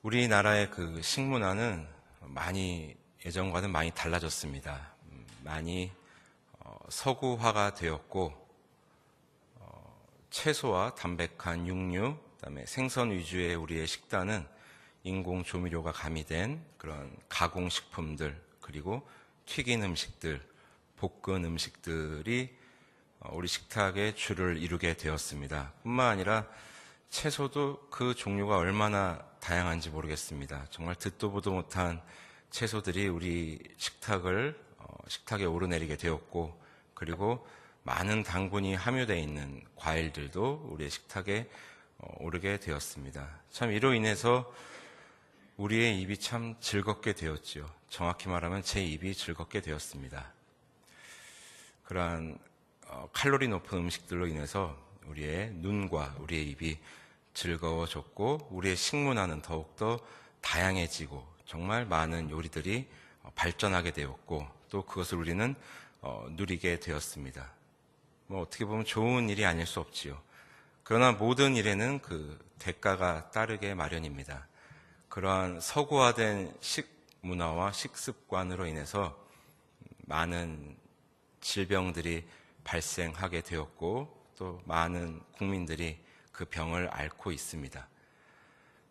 우리나라의 그 식문화는 많이 예전과는 많이 달라졌습니다. 많이 서구화가 되었고 채소와 담백한 육류, 그다음에 생선 위주의 우리의 식단은 인공 조미료가 가미된 그런 가공식품들, 그리고 튀긴 음식들, 볶은 음식들이 우리 식탁의 주를 이루게 되었습니다. 뿐만 아니라 채소도 그 종류가 얼마나 다양한지 모르겠습니다. 정말 듣도 보도 못한 채소들이 우리 식탁에 오르내리게 되었고, 그리고 많은 당분이 함유되어 있는 과일들도 우리의 식탁에 오르게 되었습니다. 참 이로 인해서 우리의 입이 참 즐겁게 되었지요. 정확히 말하면 제 입이 즐겁게 되었습니다. 그러한 칼로리 높은 음식들로 인해서 우리의 눈과 우리의 입이 즐거워졌고, 우리의 식문화는 더욱더 다양해지고 정말 많은 요리들이 발전하게 되었고, 또 그것을 우리는 누리게 되었습니다. 어떻게 보면 좋은 일이 아닐 수 없지요. 그러나 모든 일에는 그 대가가 따르게 마련입니다. 그러한 서구화된 식문화와 식습관으로 인해서 많은 질병들이 발생하게 되었고, 또 많은 국민들이 그 병을 앓고 있습니다.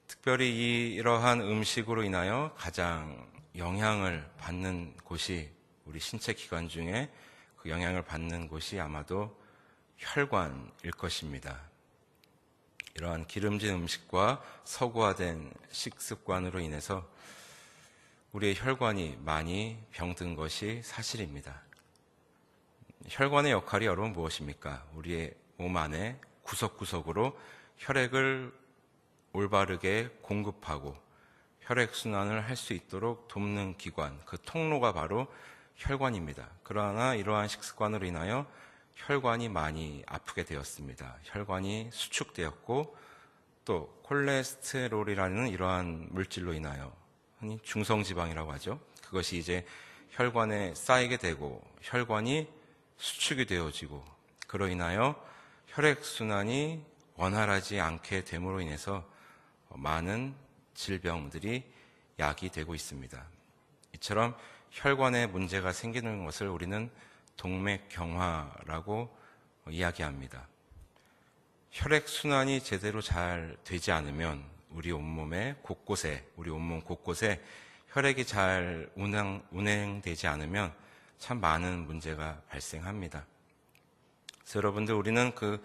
특별히 이러한 음식으로 인하여 가장 영향을 받는 곳이, 우리 신체 기관 중에 그 영향을 받는 곳이 아마도 혈관일 것입니다. 이러한 기름진 음식과 서구화된 식습관으로 인해서 우리의 혈관이 많이 병든 것이 사실입니다. 혈관의 역할이 여러분 무엇입니까? 우리의 몸 안에 구석구석으로 혈액을 올바르게 공급하고 혈액순환을 할 수 있도록 돕는 기관, 그 통로가 바로 혈관입니다. 그러나 이러한 식습관으로 인하여 혈관이 많이 아프게 되었습니다. 혈관이 수축되었고, 또 콜레스테롤이라는 이러한 물질로 인하여, 흔히 중성지방이라고 하죠. 그것이 이제 혈관에 쌓이게 되고 혈관이 수축이 되어지고, 그로 인하여 혈액순환이 원활하지 않게 됨으로 인해서 많은 질병들이 야기되고 있습니다. 이처럼 혈관에 문제가 생기는 것을 우리는 동맥경화라고 이야기합니다. 혈액순환이 제대로 잘 되지 않으면 우리 온몸 곳곳에 혈액이 잘 운행되지 않으면 참 많은 문제가 발생합니다. 그래서 여러분들, 우리는 그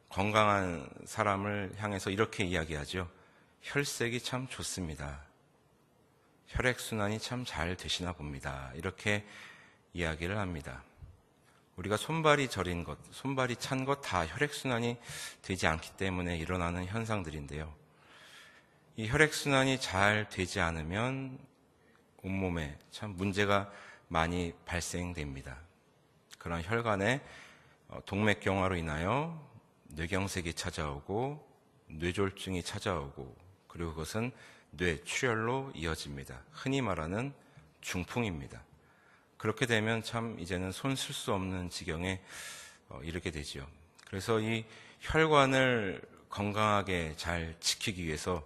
건강한 사람을 향해서 이렇게 이야기하죠. 혈색이 참 좋습니다. 혈액순환이 참 잘 되시나 봅니다. 이렇게 이야기를 합니다. 우리가 손발이 저린 것, 손발이 찬 것 다 혈액순환이 되지 않기 때문에 일어나는 현상들인데요. 이 혈액순환이 잘 되지 않으면 온몸에 참 문제가 많이 발생됩니다. 그런 혈관에 동맥경화로 인하여 뇌경색이 찾아오고 뇌졸중이 찾아오고, 그리고 그것은 뇌출혈로 이어집니다. 흔히 말하는 중풍입니다. 그렇게 되면 참 이제는 손 쓸 수 없는 지경에 이르게 되지요. 그래서 이 혈관을 건강하게 잘 지키기 위해서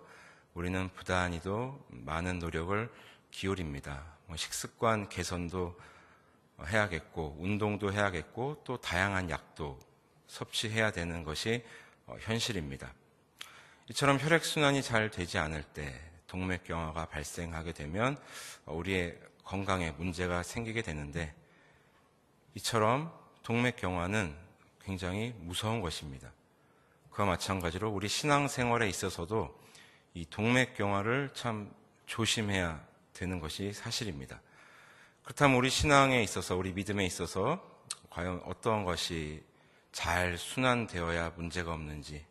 우리는 부단히도 많은 노력을 기울입니다. 식습관 개선도 해야겠고, 운동도 해야겠고, 또 다양한 약도 섭취해야 되는 것이 현실입니다. 이처럼 혈액순환이 잘 되지 않을 때 동맥경화가 발생하게 되면 우리의 건강에 문제가 생기게 되는데, 이처럼 동맥경화는 굉장히 무서운 것입니다. 그와 마찬가지로 우리 신앙생활에 있어서도 이 동맥경화를 참 조심해야 되는 것이 사실입니다. 그렇다면 우리 신앙에 있어서, 우리 믿음에 있어서 과연 어떤 것이 잘 순환되어야 문제가 없는지,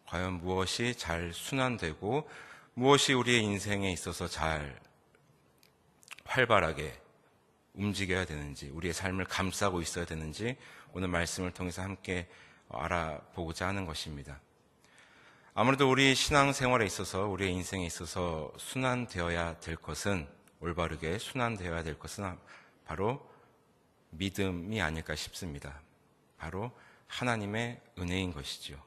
과연 무엇이 잘 순환되고 무엇이 우리의 인생에 있어서 잘 활발하게 움직여야 되는지, 우리의 삶을 감싸고 있어야 되는지 오늘 말씀을 통해서 함께 알아보고자 하는 것입니다. 아무래도 우리 신앙생활에 있어서, 우리의 인생에 있어서 순환되어야 될 것은, 올바르게 순환되어야 될 것은 바로 믿음이 아닐까 싶습니다. 바로 하나님의 은혜인 것이지요.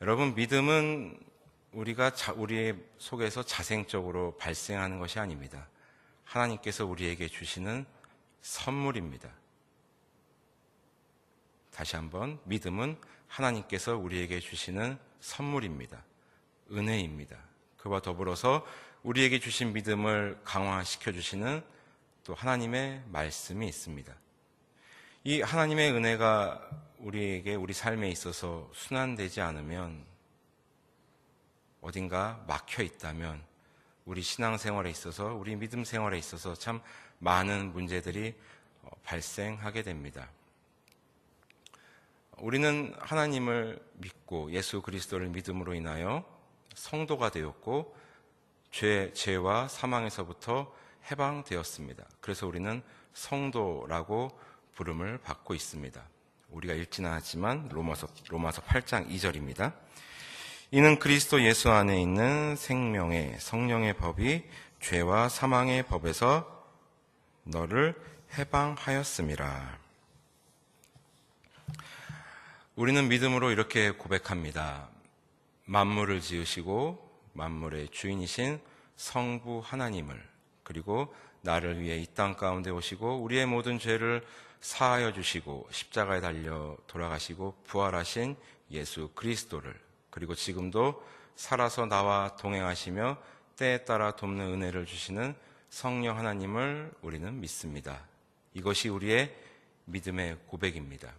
여러분, 믿음은 우리가 우리의 속에서 자생적으로 발생하는 것이 아닙니다. 하나님께서 우리에게 주시는 선물입니다. 다시 한번, 믿음은 하나님께서 우리에게 주시는 선물입니다. 은혜입니다. 그와 더불어서 우리에게 주신 믿음을 강화시켜 주시는 또 하나님의 말씀이 있습니다. 이 하나님의 은혜가 우리에게 우리 삶에 있어서 순환되지 않으면, 어딘가 막혀 있다면 우리 신앙생활에 있어서, 우리 믿음 생활에 있어서 참 많은 문제들이 발생하게 됩니다. 우리는 하나님을 믿고 예수 그리스도를 믿음으로 인하여 성도가 되었고 죄와 사망에서부터 해방되었습니다. 그래서 우리는 성도라고 부름을 받고 있습니다. 우리가 읽지는 않았지만 로마서 8장 2절입니다. 이는 그리스도 예수 안에 있는 생명의 성령의 법이 죄와 사망의 법에서 너를 해방하였음이라. 우리는 믿음으로 이렇게 고백합니다. 만물을 지으시고 만물의 주인이신 성부 하나님을, 그리고 나를 위해 이 땅 가운데 오시고 우리의 모든 죄를 사하여 주시고 십자가에 달려 돌아가시고 부활하신 예수 그리스도를, 그리고 지금도 살아서 나와 동행하시며 때에 따라 돕는 은혜를 주시는 성령 하나님을 우리는 믿습니다. 이것이 우리의 믿음의 고백입니다.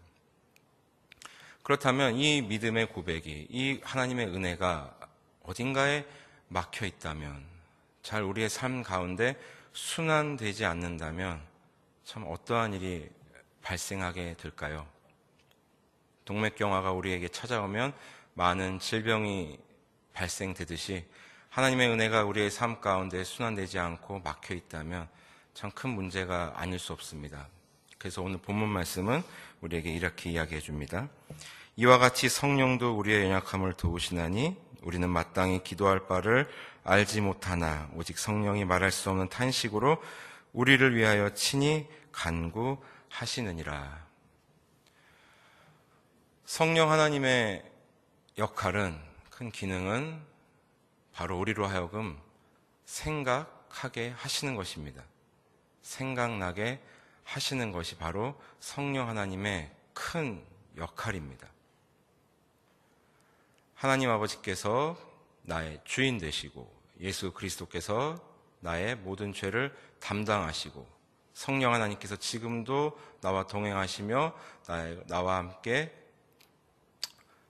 그렇다면 이 믿음의 고백이, 이 하나님의 은혜가 어딘가에 막혀 있다면, 잘 우리의 삶 가운데 순환되지 않는다면 참 어떠한 일이 발생하게 될까요? 동맥경화가 우리에게 찾아오면 많은 질병이 발생되듯이 하나님의 은혜가 우리의 삶 가운데 순환되지 않고 막혀 있다면 참 큰 문제가 아닐 수 없습니다. 그래서 오늘 본문 말씀은 우리에게 이렇게 이야기해 줍니다. 이와 같이 성령도 우리의 연약함을 도우시나니 우리는 마땅히 기도할 바를 알지 못하나 오직 성령이 말할 수 없는 탄식으로 우리를 위하여 친히 간구하시느니라. 성령 하나님의 역할은, 큰 기능은 바로 우리로 하여금 생각하게 하시는 것입니다. 생각나게 하시는 것이 바로 성령 하나님의 큰 역할입니다. 하나님 아버지께서 나의 주인 되시고 예수 그리스도께서 나의 모든 죄를 담당하시고 성령 하나님께서 지금도 나와 동행하시며 나와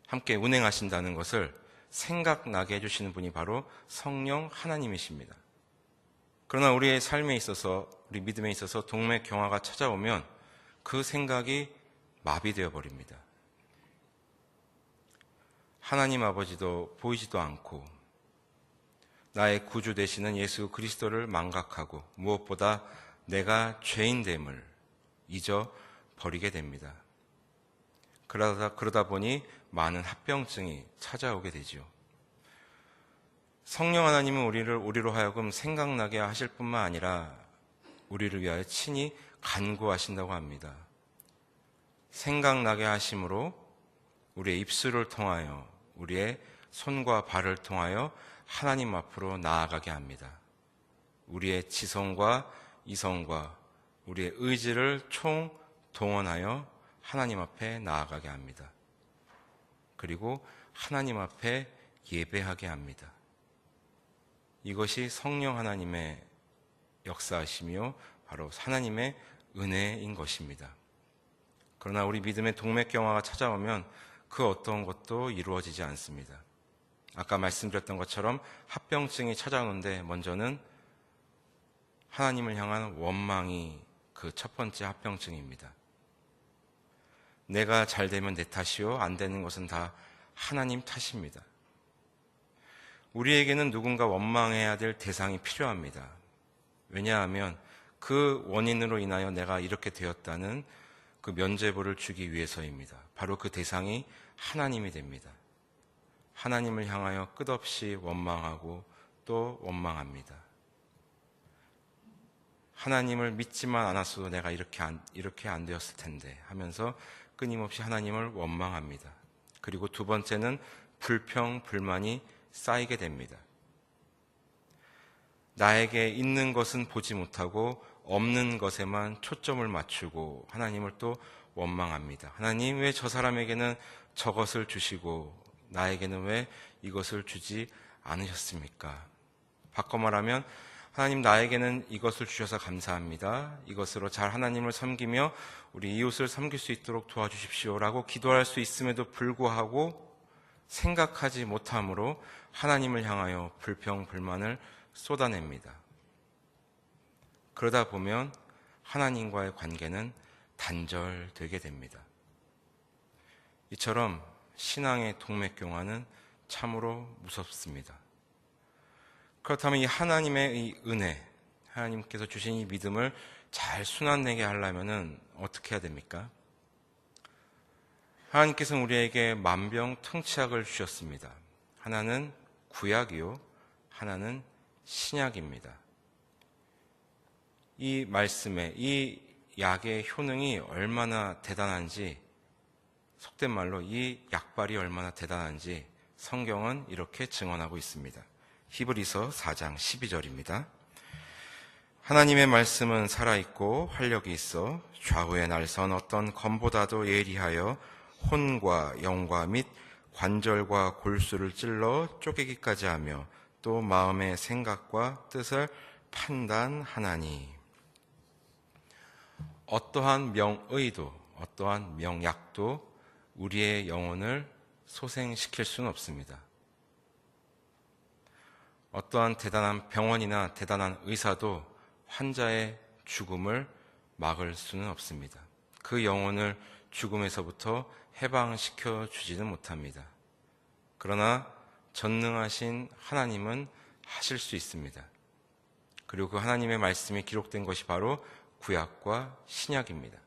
함께 운행하신다는 것을 생각나게 해주시는 분이 바로 성령 하나님이십니다. 그러나 우리의 삶에 있어서, 우리 믿음에 있어서 동맥경화가 찾아오면 그 생각이 마비되어 버립니다. 하나님 아버지도 보이지도 않고 나의 구주 되시는 예수 그리스도를 망각하고 무엇보다 내가 죄인됨을 잊어버리게 됩니다. 그러다 보니 많은 합병증이 찾아오게 되죠. 성령 하나님은 우리로 하여금 생각나게 하실 뿐만 아니라 우리를 위하여 친히 간구하신다고 합니다. 생각나게 하심으로 우리의 입술을 통하여, 우리의 손과 발을 통하여 하나님 앞으로 나아가게 합니다. 우리의 지성과 이성과 우리의 의지를 총동원하여 하나님 앞에 나아가게 합니다. 그리고 하나님 앞에 예배하게 합니다. 이것이 성령 하나님의 역사이시며 바로 하나님의 은혜인 것입니다. 그러나 우리 믿음의 동맥경화가 찾아오면 그 어떤 것도 이루어지지 않습니다. 아까 말씀드렸던 것처럼 합병증이 찾아오는데 먼저는 하나님을 향한 원망이 그 첫 번째 합병증입니다. 내가 잘 되면 내 탓이요, 안 되는 것은 다 하나님 탓입니다. 우리에게는 누군가 원망해야 될 대상이 필요합니다. 왜냐하면 그 원인으로 인하여 내가 이렇게 되었다는 그 면죄부를 주기 위해서입니다. 바로 그 대상이 하나님이 됩니다. 하나님을 향하여 끝없이 원망하고 또 원망합니다. 하나님을 믿지만 않았어도 내가 이렇게 안 되었을 텐데 하면서 끊임없이 하나님을 원망합니다. 그리고 두 번째는 불평, 불만이 쌓이게 됩니다. 나에게 있는 것은 보지 못하고 없는 것에만 초점을 맞추고 하나님을 또 원망합니다. 하나님, 왜 저 사람에게는 저것을 주시고 나에게는 왜 이것을 주지 않으셨습니까? 바꿔 말하면, 하나님, 나에게는 이것을 주셔서 감사합니다. 이것으로 잘 하나님을 섬기며 우리 이웃을 섬길 수 있도록 도와주십시오라고 기도할 수 있음에도 불구하고 생각하지 못함으로 하나님을 향하여 불평, 불만을 쏟아냅니다. 그러다 보면 하나님과의 관계는 단절되게 됩니다. 이처럼 신앙의 동맥경화는 참으로 무섭습니다. 그렇다면 이 하나님의 이 은혜, 하나님께서 주신 이 믿음을 잘 순환내게 하려면 어떻게 해야 됩니까? 하나님께서는 우리에게 만병통치약을 주셨습니다. 하나는 구약이요, 하나는 신약입니다. 이 말씀에, 이 약의 효능이 얼마나 대단한지, 속된 말로 이 약발이 얼마나 대단한지 성경은 이렇게 증언하고 있습니다. 히브리서 4장 12절입니다. 하나님의 말씀은 살아있고 활력이 있어 좌우에 날선 어떤 검보다도 예리하여 혼과 영과 및 관절과 골수를 찔러 쪼개기까지 하며 또 마음의 생각과 뜻을 판단하나니. 어떠한 명의도 어떠한 명약도 우리의 영혼을 소생시킬 수는 없습니다. 어떠한 대단한 병원이나 대단한 의사도 환자의 죽음을 막을 수는 없습니다. 그 영혼을 죽음에서부터 해방시켜 주지는 못합니다. 그러나 전능하신 하나님은 하실 수 있습니다. 그리고 그 하나님의 말씀이 기록된 것이 바로 구약과 신약입니다.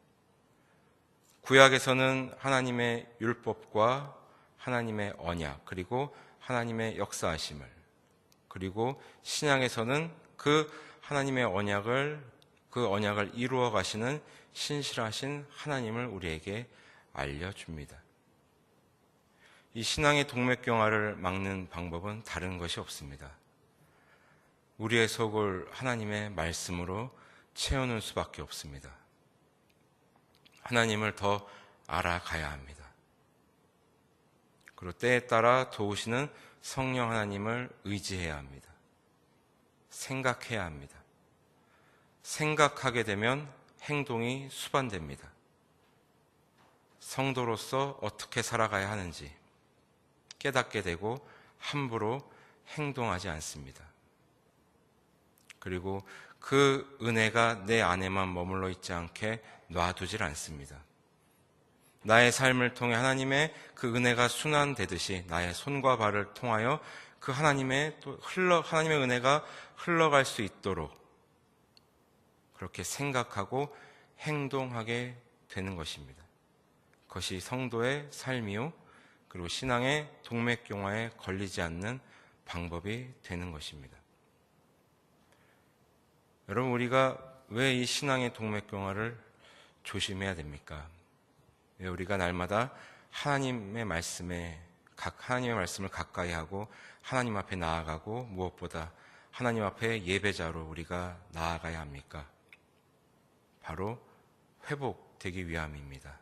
구약에서는 하나님의 율법과 하나님의 언약, 그리고 하나님의 역사하심을, 그리고 신약에서는 그 하나님의 언약을, 그 언약을 이루어 가시는 신실하신 하나님을 우리에게 알려줍니다. 이 신앙의 동맥경화를 막는 방법은 다른 것이 없습니다. 우리의 속을 하나님의 말씀으로 채우는 수밖에 없습니다. 하나님을 더 알아가야 합니다. 그리고 때에 따라 도우시는 성령 하나님을 의지해야 합니다. 생각해야 합니다. 생각하게 되면 행동이 수반됩니다. 성도로서 어떻게 살아가야 하는지 깨닫게 되고 함부로 행동하지 않습니다. 그리고 그 은혜가 내 안에만 머물러 있지 않게 놔두질 않습니다. 나의 삶을 통해 하나님의 그 은혜가 순환되듯이 나의 손과 발을 통하여 그 하나님의 은혜가 흘러갈 수 있도록 그렇게 생각하고 행동하게 되는 것입니다. 그것이 성도의 삶이요, 그리고 신앙의 동맥경화에 걸리지 않는 방법이 되는 것입니다. 여러분, 우리가 왜 이 신앙의 동맥경화를 조심해야 됩니까? 왜 우리가 날마다 하나님의 말씀을 가까이 하고 하나님 앞에 나아가고 무엇보다 하나님 앞에 예배자로 우리가 나아가야 합니까? 바로 회복되기 위함입니다.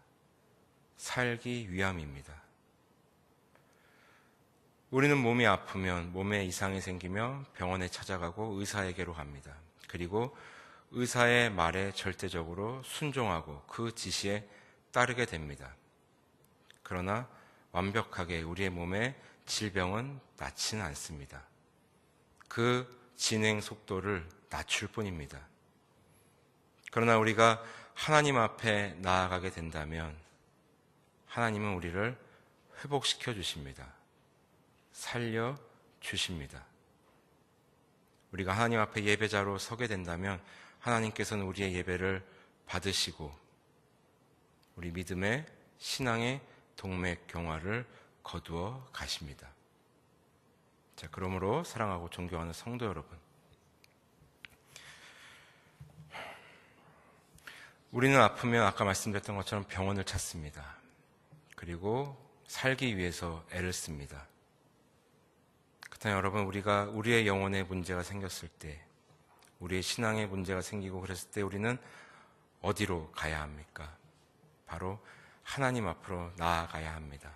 살기 위함입니다. 우리는 몸이 아프면, 몸에 이상이 생기면 병원에 찾아가고 의사에게로 갑니다. 그리고 의사의 말에 절대적으로 순종하고 그 지시에 따르게 됩니다. 그러나 완벽하게 우리의 몸에 질병은 낫지는 않습니다. 그 진행 속도를 낮출 뿐입니다. 그러나 우리가 하나님 앞에 나아가게 된다면 하나님은 우리를 회복시켜 주십니다. 살려 주십니다. 우리가 하나님 앞에 예배자로 서게 된다면 하나님께서는 우리의 예배를 받으시고 우리 믿음의 신앙의 동맥경화를 거두어 가십니다. 자, 그러므로 사랑하고 존경하는 성도 여러분, 우리는 아프면 아까 말씀드렸던 것처럼 병원을 찾습니다. 그리고 살기 위해서 애를 씁니다. 그렇다면 여러분, 우리가 우리의 영혼에 문제가 생겼을 때, 우리의 신앙에 문제가 생기고 그랬을 때 우리는 어디로 가야 합니까? 바로 하나님 앞으로 나아가야 합니다.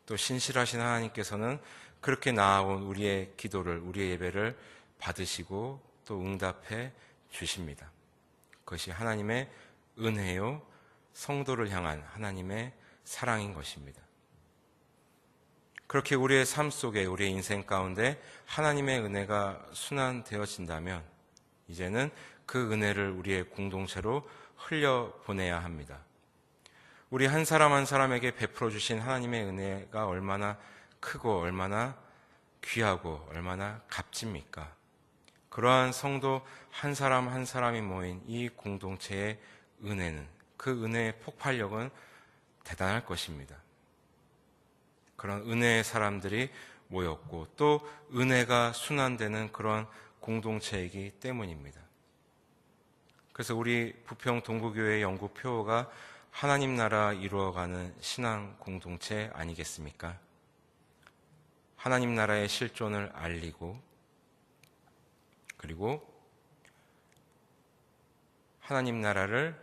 또 신실하신 하나님께서는 그렇게 나아온 우리의 기도를, 우리의 예배를 받으시고 또 응답해 주십니다. 그것이 하나님의 은혜요, 성도를 향한 하나님의 사랑인 것입니다. 그렇게 우리의 삶 속에, 우리의 인생 가운데 하나님의 은혜가 순환되어진다면 이제는 그 은혜를 우리의 공동체로 흘려보내야 합니다. 우리 한 사람 한 사람에게 베풀어 주신 하나님의 은혜가 얼마나 크고 얼마나 귀하고 얼마나 값집니까? 그러한 성도 한 사람 한 사람이 모인 이 공동체의 은혜는, 그 은혜의 폭발력은 대단할 것입니다. 그런 은혜의 사람들이 모였고 또 은혜가 순환되는 그런 공동체이기 때문입니다. 그래서 우리 부평 동부교회 영구 표어가 하나님 나라 이루어가는 신앙 공동체 아니겠습니까? 하나님 나라의 실존을 알리고, 그리고 하나님 나라를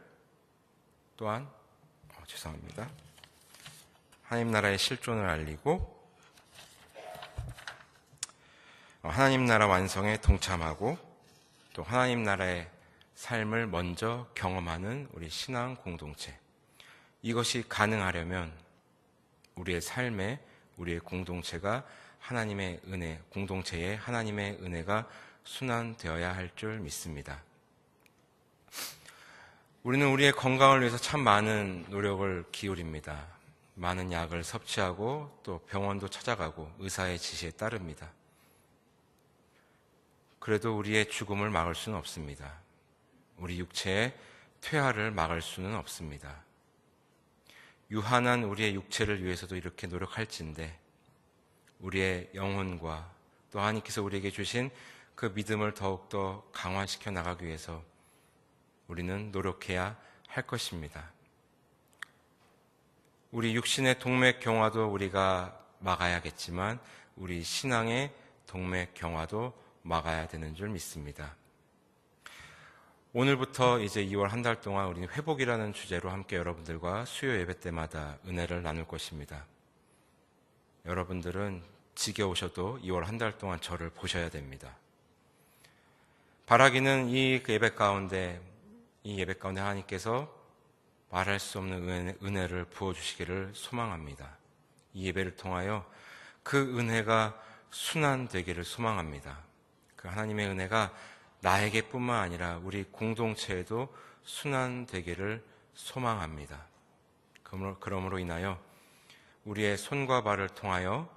또한 하나님 나라의 실존을 알리고 하나님 나라 완성에 동참하고 또 하나님 나라의 삶을 먼저 경험하는 우리 신앙 공동체, 이것이 가능하려면 우리의 삶에, 우리의 공동체가 하나님의 은혜, 공동체에 하나님의 은혜가 순환되어야 할 줄 믿습니다. 우리는 우리의 건강을 위해서 참 많은 노력을 기울입니다. 많은 약을 섭취하고 또 병원도 찾아가고 의사의 지시에 따릅니다. 그래도 우리의 죽음을 막을 수는 없습니다. 우리 육체의 퇴화를 막을 수는 없습니다. 유한한 우리의 육체를 위해서도 이렇게 노력할진데 우리의 영혼과 또 하나님께서 우리에게 주신 그 믿음을 더욱더 강화시켜 나가기 위해서 우리는 노력해야 할 것입니다. 우리 육신의 동맥경화도 우리가 막아야겠지만 우리 신앙의 동맥경화도 막아야 되는 줄 믿습니다. 오늘부터 이제 2월 한 달 동안 우리는 회복이라는 주제로 함께 여러분들과 수요 예배 때마다 은혜를 나눌 것입니다. 여러분들은 지겨우셔도 2월 한 달 동안 저를 보셔야 됩니다. 바라기는 이 예배 가운데 하나님께서 말할 수 없는 은혜를 부어주시기를 소망합니다. 이 예배를 통하여 그 은혜가 순환되기를 소망합니다. 그 하나님의 은혜가 나에게뿐만 아니라 우리 공동체에도 순환되기를 소망합니다. 그러므로 인하여 우리의 손과 발을 통하여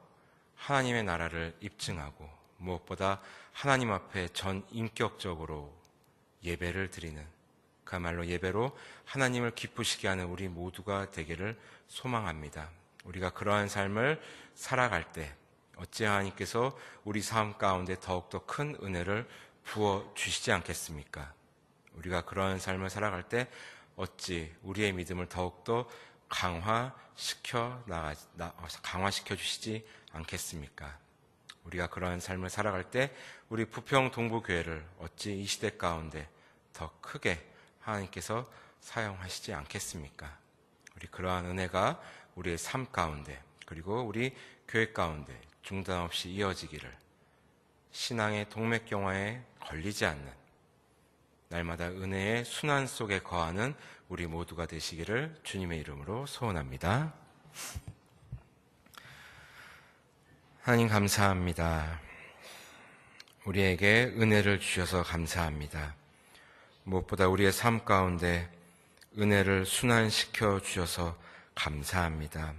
하나님의 나라를 입증하고 무엇보다 하나님 앞에 전 인격적으로 예배를 드리는, 그야말로 예배로 하나님을 기쁘시게 하는 우리 모두가 되기를 소망합니다. 우리가 그러한 삶을 살아갈 때 어찌 하나님께서 우리 삶 가운데 더욱더 큰 은혜를 부어주시지 않겠습니까? 우리가 그러한 삶을 살아갈 때 어찌 우리의 믿음을 더욱더 강화시켜 주시지 않겠습니까? 우리가 그러한 삶을 살아갈 때 우리 부평 동부교회를 어찌 이 시대 가운데 더 크게 하나님께서 사용하시지 않겠습니까? 우리 그러한 은혜가 우리의 삶 가운데 그리고 우리 교회 가운데 중단 없이 이어지기를, 신앙의 동맥경화에 걸리지 않는 날마다 은혜의 순환 속에 거하는 우리 모두가 되시기를 주님의 이름으로 소원합니다. 하나님 감사합니다. 우리에게 은혜를 주셔서 감사합니다. 무엇보다 우리의 삶 가운데 은혜를 순환시켜 주셔서 감사합니다.